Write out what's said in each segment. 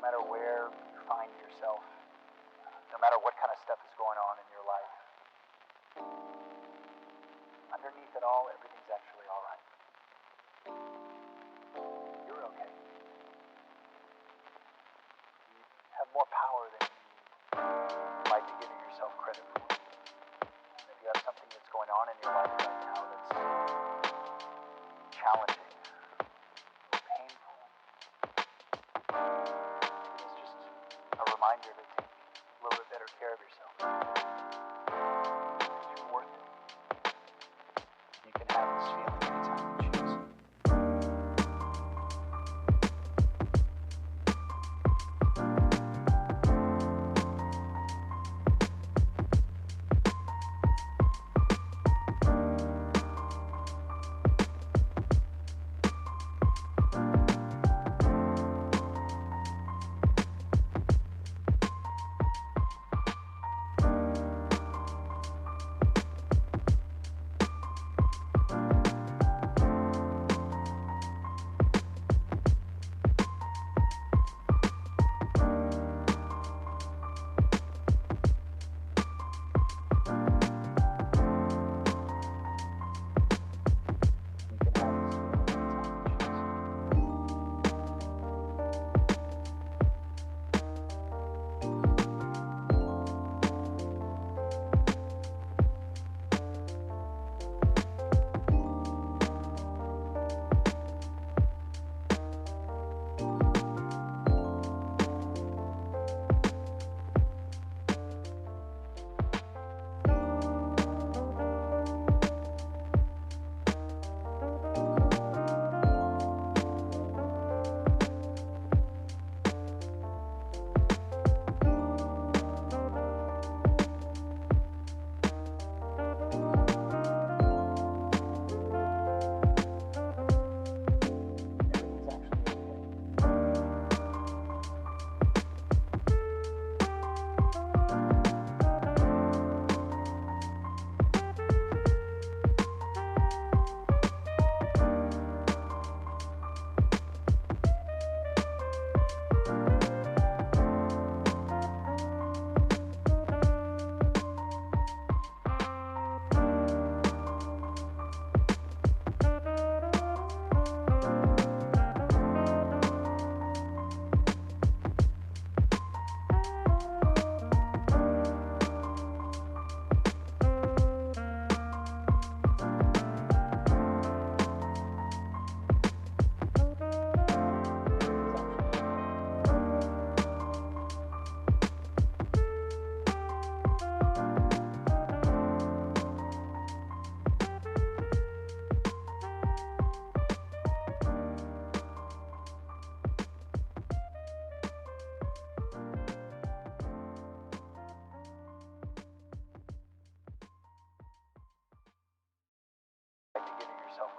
matter where you find yourself, no matter what kind of stuff is going on in your life, underneath it all, everything's actually all right. You're okay. You have more power than you like to give yourself credit for. And if you have something that's going on in your life right now that's challenging or painful, it's just a reminder to take a little bit better care of yourself. Because you're worth it. You can have this feeling anytime you choose.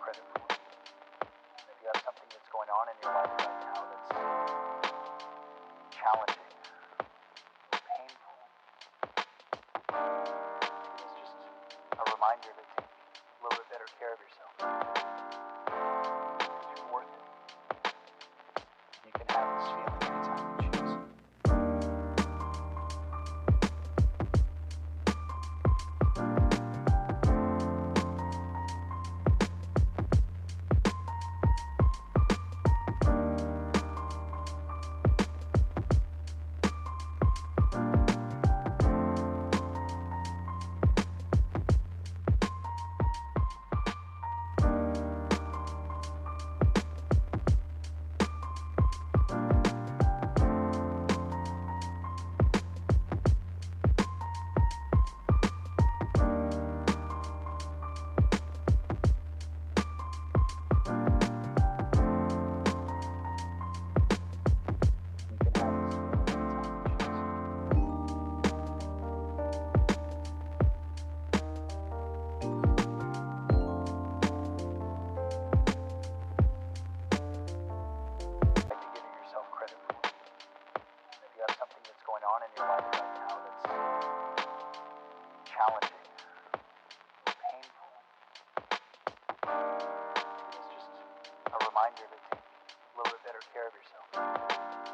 Credit for. And if you have something that's going on in your life right now that's challenging, painful, it's just a reminder to take a little bit better care of yourself. Because you're worth it. You can have this feeling anytime you choose. Challenging, painful. It's just a reminder to take a little bit better care of yourself.